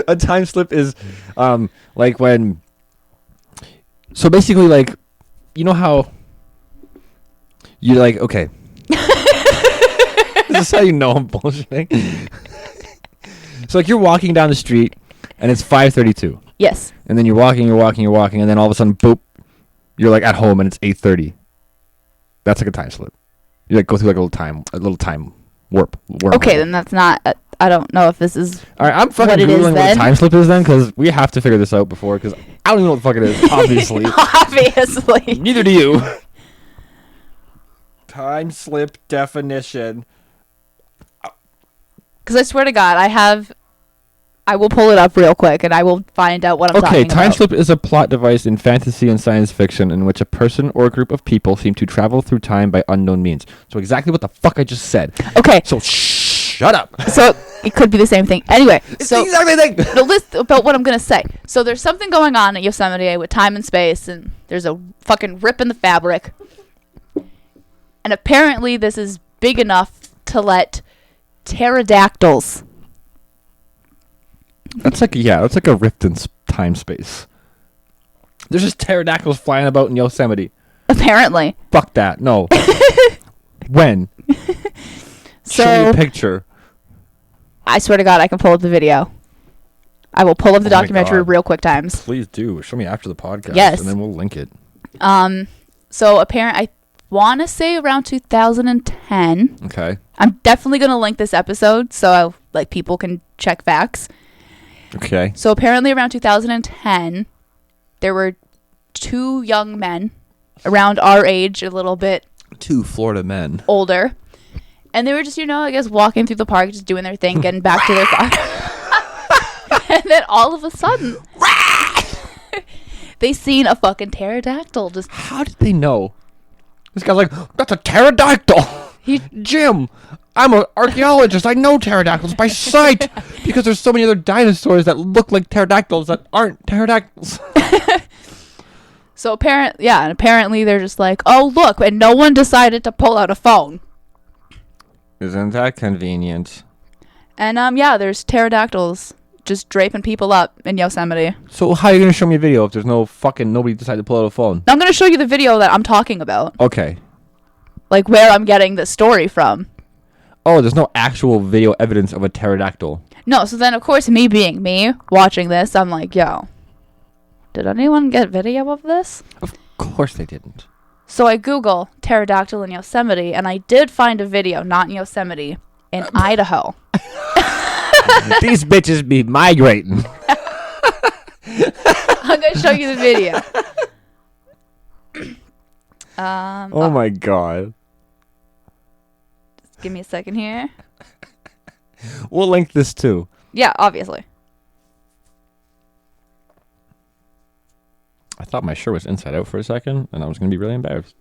S1: A time slip is like when, so basically, like, you know how you're like, okay. This is how you know I'm bullshitting. So like you're walking down the street and it's 5:32.
S2: Yes.
S1: And then you're walking, and then all of a sudden, boop, you're like at home and it's 8:30. That's like a time slip. You like go through like a little time warp.
S2: Okay, then that's not. I don't know if this is.
S1: All right, I'm fucking googling what a time slip is then, because we have to figure this out before, because I don't even know what the fuck it is. Obviously.
S2: Obviously.
S1: Neither do you. Time slip definition.
S2: Because I swear to God, I will pull it up real quick and I will find out what I'm talking about.
S1: Okay, time slip is a plot device in fantasy and science fiction in which a person or a group of people seem to travel through time by unknown means. So exactly what the fuck I just said.
S2: Okay.
S1: So shut up.
S2: So it could be the same thing. Anyway.
S1: It's the exact same thing.
S2: The list about what I'm going to say. So there's something going on at Yosemite with time and space, and there's a fucking rip in the fabric. And apparently this is big enough to let pterodactyls.
S1: That's like a rift in time space. There's just pterodactyls flying about in Yosemite.
S2: Apparently.
S1: Fuck that. No. When?
S2: So,
S1: show me a picture.
S2: I swear to God, I can pull up the video. I will pull up the documentary real quick times.
S1: Please do. Show me after the podcast.
S2: Yes.
S1: And then we'll link it.
S2: So apparently, I want to say around 2010.
S1: Okay.
S2: I'm definitely going to link this episode so people can check facts.
S1: Okay.
S2: So apparently around 2010, there were two young men around our age, a little bit.
S1: Two Florida men.
S2: Older. And they were just, I guess walking through the park, just doing their thing, getting back to their car. And then all of a sudden, they seen a fucking pterodactyl. Just
S1: how did they know? This guy's like, that's a pterodactyl. Jim, I'm an archaeologist. I know pterodactyls by sight because there's so many other dinosaurs that look like pterodactyls that aren't pterodactyls.
S2: So apparently they're just like, oh look, and no one decided to pull out a phone.
S1: Isn't that convenient?
S2: And there's pterodactyls just draping people up in Yosemite.
S1: So how are you gonna show me a video if there's nobody decided to pull out a phone?
S2: I'm gonna show you the video that I'm talking about.
S1: Okay.
S2: Like where I'm getting the story from.
S1: Oh, there's no actual video evidence of a pterodactyl.
S2: No, so then of course me being me, watching this, I'm like, yo, did anyone get video of this?
S1: Of course they didn't.
S2: So I Google pterodactyl in Yosemite, and I did find a video, not in Yosemite, in Idaho.
S1: These bitches be migrating.
S2: I'm going to show you the video.
S1: Oh my God.
S2: Just give me a second here.
S1: We'll link this too.
S2: Yeah, obviously.
S1: I thought my shirt was inside out for a second, and I was going to be really embarrassed.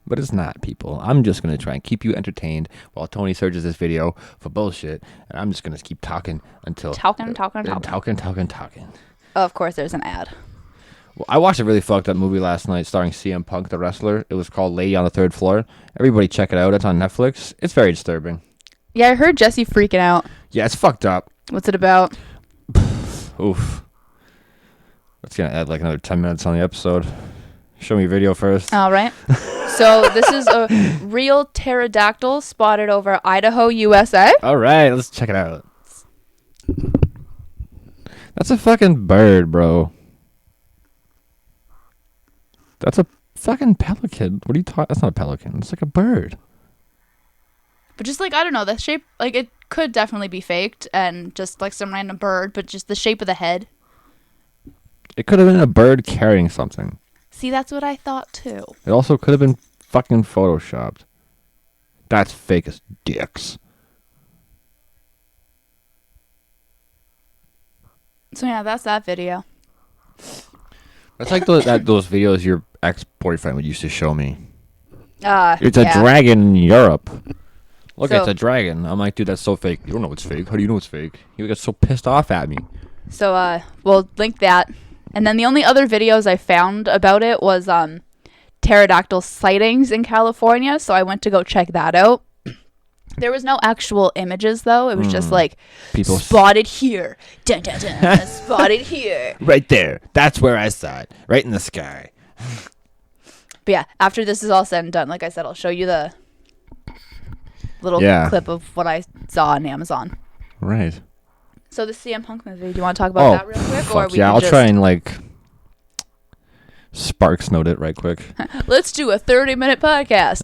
S1: But it's not, people. I'm just going to try and keep you entertained while Tony searches this video for bullshit, and I'm just going to keep talking until... Talking.
S2: Oh, of course, there's an ad.
S1: Well, I watched a really fucked up movie last night starring CM Punk, the wrestler. It was called Lady on the Third Floor. Everybody check it out. It's on Netflix. It's very disturbing.
S2: Yeah, I heard Jesse freaking out.
S1: Yeah, it's fucked up.
S2: What's it about?
S1: Oof. That's going to add like another 10 minutes on the episode. Show me a video first.
S2: All right. So this is a real pterodactyl spotted over Idaho, USA.
S1: All right, let's check it out. That's a fucking bird, bro. That's a fucking pelican. What are you talking? That's not a pelican. It's like a bird.
S2: But just I don't know, the shape, it could definitely be faked and just some random bird, but just the shape of the head.
S1: It could have been a bird carrying something.
S2: See, that's what I thought too.
S1: It also could have been fucking photoshopped. That's fake as dicks.
S2: So yeah, that's that video.
S1: That's like those videos your ex-boyfriend would used to show me. It's a
S2: yeah.
S1: dragon in Europe. Look,
S2: So-
S1: it's a dragon. I'm like, dude, that's so fake. You don't know it's fake. How do you know it's fake? He would get so pissed off at me.
S2: So we'll link that. And then the only other videos I found about it was pterodactyl sightings in California, so I went to go check that out. There was no actual images though. It was just like
S1: People
S2: spotted here, dun, dun, dun, spotted here.
S1: right there. That's where I saw it. Right in the sky.
S2: But yeah, after this is all said and done, like I said, I'll show you the little clip of what I saw on Amazon.
S1: Right.
S2: So the CM Punk movie, do you want to talk about that real quick?
S1: Fuck yeah, I'll try and like Sparks note it right quick.
S2: Let's do a 30-minute podcast.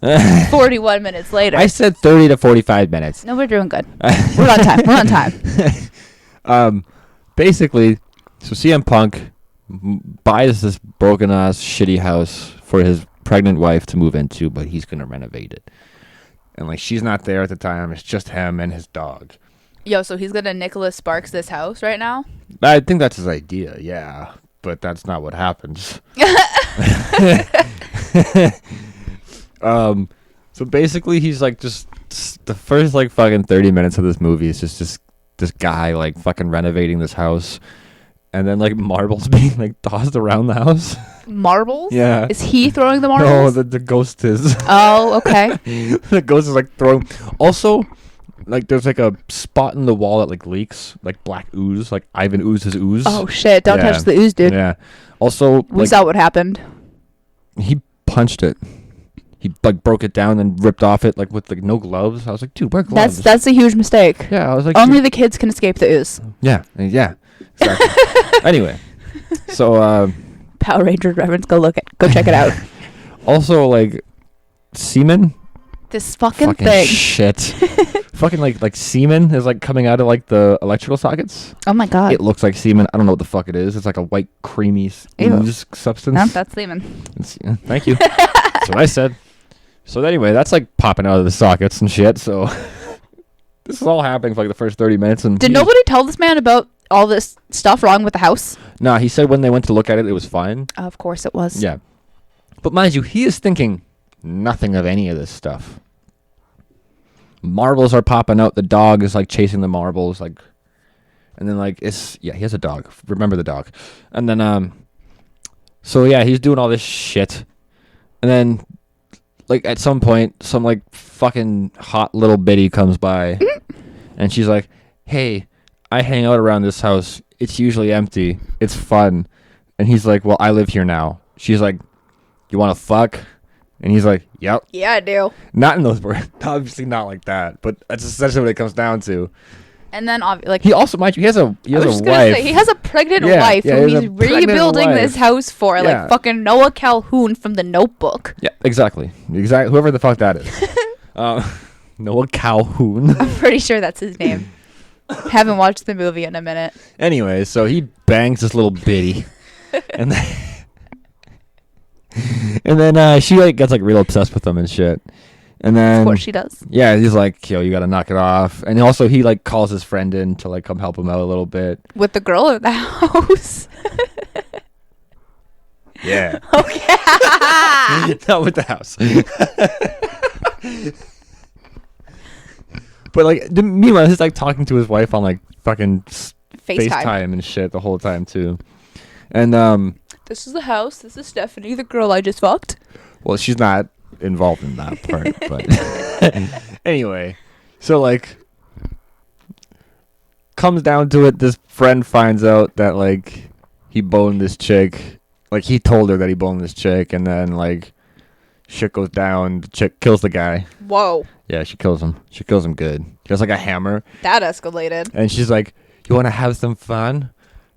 S2: 41 minutes later.
S1: I said 30 to 45 minutes.
S2: No, we're doing good. We're on time. We're on time.
S1: Basically, so CM Punk buys this broken ass shitty house for his pregnant wife to move into, but he's gonna renovate it. And like she's not there at the time. It's just him and his dog.
S2: Yo, so he's gonna Nicholas Sparks this house right now?
S1: I think that's his idea, yeah. But that's not what happens. So basically he's like just the first like fucking 30 minutes of this movie is just this guy like fucking renovating this house, and then like marbles being like tossed around the house.
S2: Marbles?
S1: Yeah.
S2: Is he throwing the
S1: No,
S2: marbles?
S1: the ghost is.
S2: Oh, okay.
S1: The ghost is like throwing. Also, like there's like a spot in the wall that like leaks, like black ooze, like Ivan Ooze's ooze.
S2: Oh shit! Don't
S1: Yeah.
S2: touch the ooze, dude.
S1: Yeah. Also,
S2: We
S1: like,
S2: saw what happened.
S1: he punched it. He like broke it down and ripped off it like with like no gloves. I was like, dude, wear gloves.
S2: That's a huge mistake.
S1: Yeah, I was like,
S2: Only
S1: dude.
S2: the kids can escape the ooze.
S1: Yeah. Exactly. Anyway, so
S2: Power Rangers reference. Go check it out.
S1: also like semen.
S2: This fucking thing.
S1: Shit. Fucking like semen is like coming out of like the electrical sockets.
S2: Oh my god.
S1: It looks like semen. I don't know what the fuck it is. It's like a white creamy
S2: Ew.
S1: ooze substance.
S2: No, that's semen.
S1: Thank you. That's what I said. So anyway, that's like popping out of the sockets and shit. So this is all happening for like the first 30 minutes. And
S2: Did nobody tell this man about all this stuff wrong with the house?
S1: Nah, he said when they went to look at it, it was fine.
S2: Of course it was.
S1: Yeah. But mind you, he is thinking nothing of any of this stuff. Marbles are popping out. The dog is like chasing the marbles, like, and then like he has a dog. Remember the dog. And then so yeah, he's doing all this shit, and then like at some point, some like fucking hot little bitty comes by, and she's like, "Hey, I hang out around this house. It's usually empty. It's fun." And he's like, "Well, I live here now." She's like, "You want to fuck?" And he's like, "Yep."
S2: Yeah, I do.
S1: Not in those words. Obviously not like that. But that's essentially what it comes down to.
S2: And then like
S1: He also, mind you, he has a
S2: I was just gonna
S1: wife.
S2: say, he has a pregnant
S1: Yeah,
S2: wife
S1: yeah,
S2: who
S1: he has
S2: he's
S1: a pregnant
S2: rebuilding
S1: wife.
S2: this house for,
S1: Yeah.
S2: like fucking Noah Calhoun from The Notebook.
S1: Yeah, exactly. Whoever the fuck that is. Noah Calhoun.
S2: I'm pretty sure that's his name. Haven't watched the movie in a minute.
S1: Anyway, so he bangs this little bitty. and then, and then she like gets like real obsessed with him and shit. And then
S2: Of course she does.
S1: yeah, he's like, "Yo, you gotta knock it off." And also he like calls his friend in to like come help him out a little bit.
S2: With the girl in the house.
S1: Yeah.
S2: Okay.
S1: Not with the house. But like meanwhile he's like talking to his wife on like fucking FaceTime and shit the whole time too. And
S2: This is the house. This is Stephanie, the girl I just fucked.
S1: well, she's not involved in that part, but anyway, so like comes down to it, this friend finds out that like he boned this chick. Like he told her that he boned this chick, and then like shit goes down. The chick kills the guy.
S2: Whoa.
S1: Yeah, she kills him. She kills him good. She has like a hammer,
S2: That escalated.
S1: and she's like, "You want to have some fun?"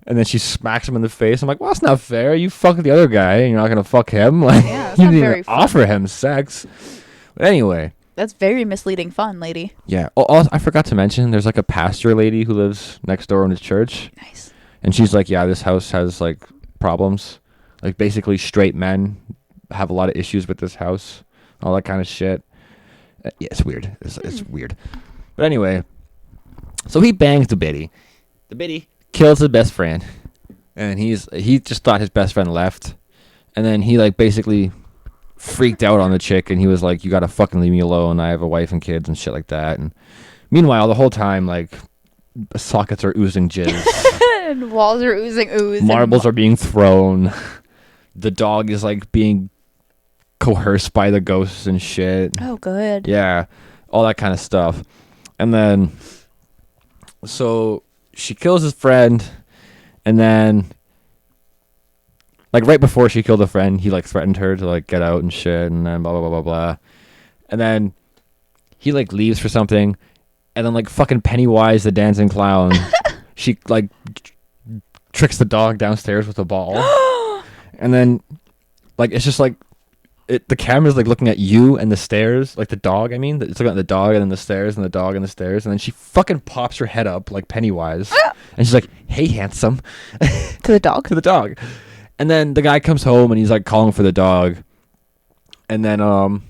S1: And then she smacks him in the face. I'm like, "Well, that's not fair. You fucked the other guy, and you're not gonna fuck him. Like,
S2: Yeah, that's
S1: you
S2: not
S1: didn't
S2: very
S1: even
S2: fun.
S1: offer him sex." But anyway,
S2: That's very misleading fun, lady.
S1: yeah. Oh, I forgot to mention, there's like a pastor lady who lives next door in his church,
S2: Nice.
S1: and she's like, "Yeah, this house has like problems. Like basically, straight men have a lot of issues with this house, all that kind of shit." Yeah, it's weird. It's weird. But anyway, so he bangs the biddy. The biddy kills his best friend, and he just thought his best friend left, and then he like basically freaked out on the chick, and he was like, "You gotta fucking leave me alone. I have a wife and kids and shit like that." And meanwhile, the whole time, like, sockets are oozing jizz,
S2: and walls are oozing ooze,
S1: marbles are being thrown. The dog is like being coerced by the ghosts and shit.
S2: Oh, good.
S1: Yeah, all that kind of stuff. And then, so she kills his friend, and then, like, right before she killed a friend, he like threatened her to like get out and shit, and then blah blah blah blah blah. And then he like leaves for something, and then like fucking Pennywise the dancing clown, she like tricks the dog downstairs with a ball, and then like it's just like the camera's like looking at you and the stairs, like the dog. I mean, it's looking at the dog and then the stairs and the dog and the stairs, and then she fucking pops her head up like Pennywise, and she's like, "Hey, handsome,"
S2: to the dog.
S1: to the dog. And then the guy comes home and he's like calling for the dog, and then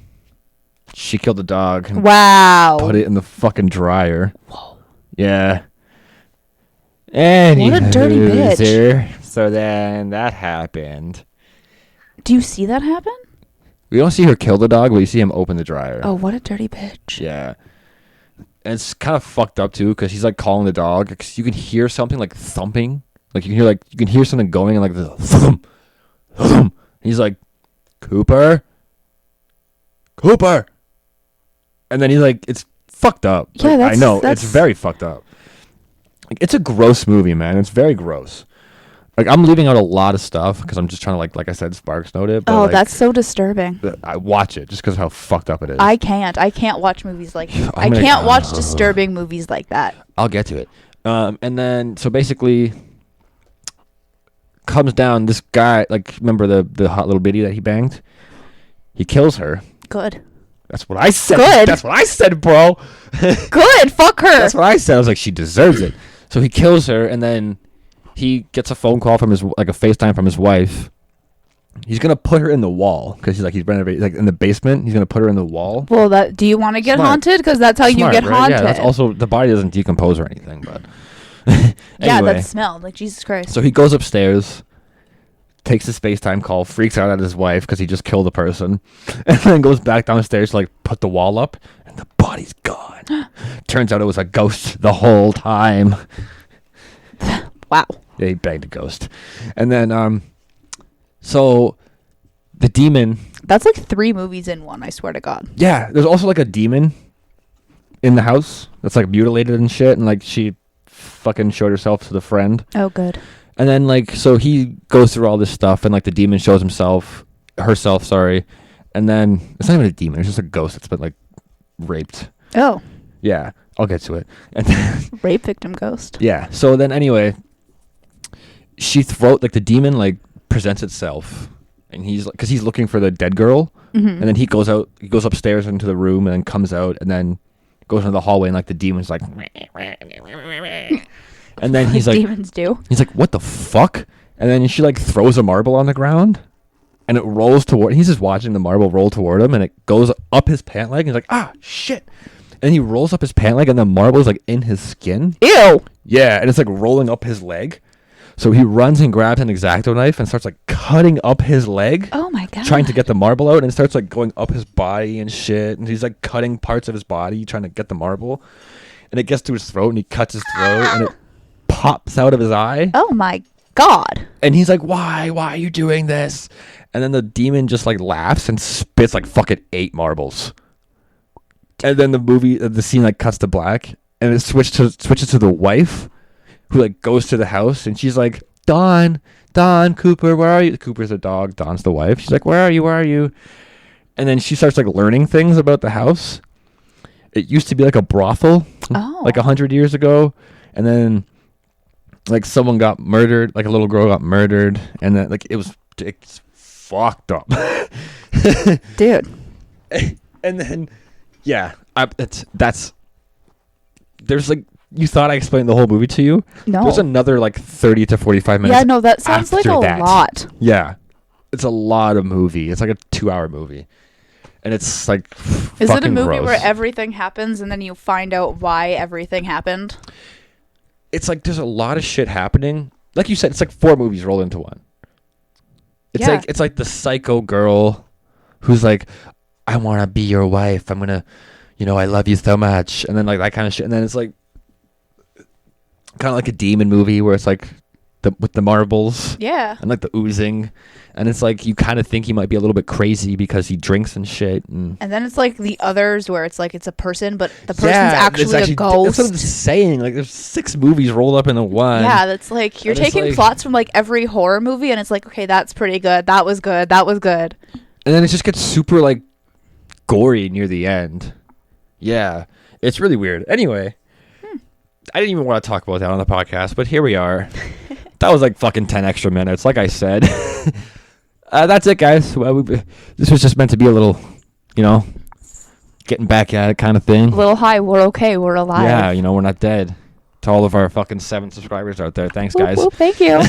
S1: she killed the dog. And
S2: Wow.
S1: put it in the fucking dryer.
S2: Whoa.
S1: Yeah. And
S2: What a dirty bitch.
S1: So then that happened.
S2: Do you see that happen?
S1: We don't see her kill the dog, but you see him open the dryer.
S2: Oh, what a dirty bitch.
S1: Yeah. And it's kind of fucked up too, because he's like calling the dog. Cause you can hear something like thumping. Like you can hear something going, and like the thump, thump. He's like, Cooper. And then he's like, it's fucked up.
S2: Yeah,
S1: like, I know. It's very fucked up. Like, it's a gross movie, man. It's very gross. Like, I'm leaving out a lot of stuff because I'm just trying to, like I said, Sparks note it. But
S2: Oh,
S1: like,
S2: that's so disturbing.
S1: I watch it just because of how fucked up it is.
S2: I can't watch movies like I
S1: gonna-
S2: can't watch disturbing movies like that.
S1: I'll get to it. And then, so basically, comes down this guy, like, remember the hot little biddy that he banged? He kills her.
S2: Good.
S1: That's what I said.
S2: Good.
S1: That's what I said, bro.
S2: Good. Fuck her.
S1: That's what I said. I was like, she deserves it. So he kills her, and then he gets a phone call from a FaceTime from his wife. He's gonna put her in the wall because he's renovating, like in the basement. He's gonna put her in the wall.
S2: Well, do you want to get
S1: Smart.
S2: haunted? Because that's how you get
S1: right?
S2: haunted.
S1: Yeah, that's also, the body doesn't decompose or anything, but
S2: Yeah,
S1: anyway.
S2: that smelled like Jesus Christ.
S1: So he goes upstairs, takes his FaceTime call, freaks out at his wife because he just killed a person, and then goes back downstairs to like put the wall up, and the body's gone. Turns out it was a ghost the whole time.
S2: Wow.
S1: Yeah, he banged a ghost. And then, so the demon.
S2: That's like 3 movies in one, I swear to God.
S1: Yeah, there's also like a demon in the house that's like mutilated and shit, and like she fucking showed herself to the friend.
S2: Oh, good.
S1: And then like, so he goes through all this stuff, and like the demon shows herself, sorry. And then it's not even a demon, it's just a ghost that's been like raped.
S2: Oh.
S1: Yeah, I'll get to it. And then,
S2: Rape victim ghost.
S1: yeah, so then anyway, the demon like presents itself, and he's like, because he's looking for the dead girl, and then he goes upstairs into the room, and then comes out, and then goes into the hallway, and like the demon's like, and then he's like,
S2: demons do.
S1: he's like, what the fuck? And then she like throws a marble on the ground, and it rolls toward. He's just watching the marble roll toward him, and it goes up his pant leg. And he's like, ah, shit. And he rolls up his pant leg, and the marble's like in his skin.
S2: Ew.
S1: Yeah, and it's like rolling up his leg. So he runs and grabs an X-Acto knife and starts like cutting up his leg,
S2: Oh my God.
S1: trying to get the marble out, and it starts like going up his body and shit. And he's like cutting parts of his body trying to get the marble, and it gets to his throat, and he cuts his throat, and it pops out of his eye.
S2: Oh my God.
S1: And he's like, why are you doing this? And then the demon just like laughs and spits like fucking 8 marbles. And then the scene like cuts to black, and it switches to the wife, who like goes to the house, and she's like, Dawn, Cooper, where are you? Cooper's the dog, Dawn's the wife. She's like, where are you? And then she starts like learning things about the house. It used to be like a brothel, like 100 years ago, and then like someone got murdered, like a little girl got murdered, and then like it's fucked up.
S2: Dude.
S1: And then yeah, there's like, you thought I explained the whole movie to you?
S2: No.
S1: There's another like 30 to 45 minutes.
S2: Yeah, no, that sounds like a
S1: after that.
S2: lot.
S1: Yeah. It's a lot of movie. It's like a 2-hour movie. and it's like
S2: Is it a movie
S1: gross.
S2: where everything happens and then you find out why everything happened?
S1: It's like there's a lot of shit happening. Like you said, it's like 4 movies rolled into one. It's like the psycho girl who's like, I want to be your wife. I'm going to, I love you so much. And then like that kind of shit. And then it's like kind of like a demon movie where it's like with the marbles.
S2: Yeah.
S1: And like the oozing. And it's like you kind of think he might be a little bit crazy because he drinks and shit. And
S2: then it's like the others where it's like it's a person, but the person's actually a ghost.
S1: That's what I'm saying. Like there's 6 movies rolled up into one.
S2: Yeah, that's like you're taking plots from like every horror movie and it's like, okay, that's pretty good. That was good. That was good.
S1: And then it just gets super like gory near the end. Yeah. It's really weird. Anyway, I didn't even want to talk about that on the podcast, but here we are. That was like fucking 10 extra minutes, like I said. That's it, guys. Well, this was just meant to be a little, getting back at it kind of thing.
S2: A little high. We're okay. We're alive.
S1: Yeah, we're not dead. To all of our fucking 7 subscribers out there. Thanks, guys.
S2: Whoop, whoop, thank you.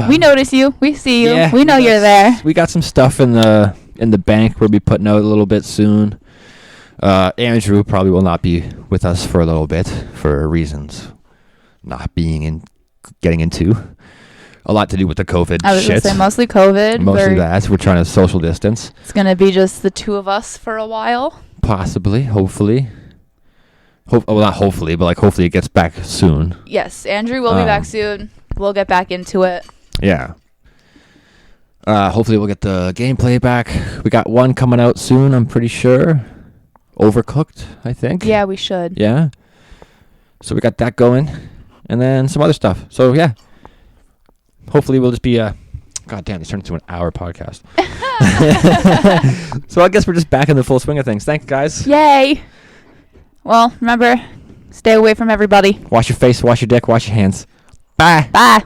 S2: We notice you. We see you.
S1: Yeah,
S2: we know you're there.
S1: We got some stuff in the bank we'll be putting out a little bit soon. Andrew probably will not be with us for a little bit for reasons not getting into. A lot to do with the COVID shit.
S2: I was going to say mostly COVID.
S1: Mostly that. We're trying to social distance.
S2: It's going to be just the 2 of us for a while.
S1: Possibly. Hopefully. Well, not hopefully, but like hopefully it gets back soon.
S2: Yes. Andrew will be back soon. We'll get back into it.
S1: Yeah. Hopefully we'll get the gameplay back. We got one coming out soon, I'm pretty sure. Overcooked, I think.
S2: Yeah, we should.
S1: Yeah. So we got that going. And then some other stuff. So, yeah. Hopefully we'll just be God damn, this turned into an hour podcast. So I guess we're just back in the full swing of things. Thanks, guys.
S2: Yay. Well, remember, stay away from everybody.
S1: Wash your face, wash your dick, wash your hands. Bye.
S2: Bye.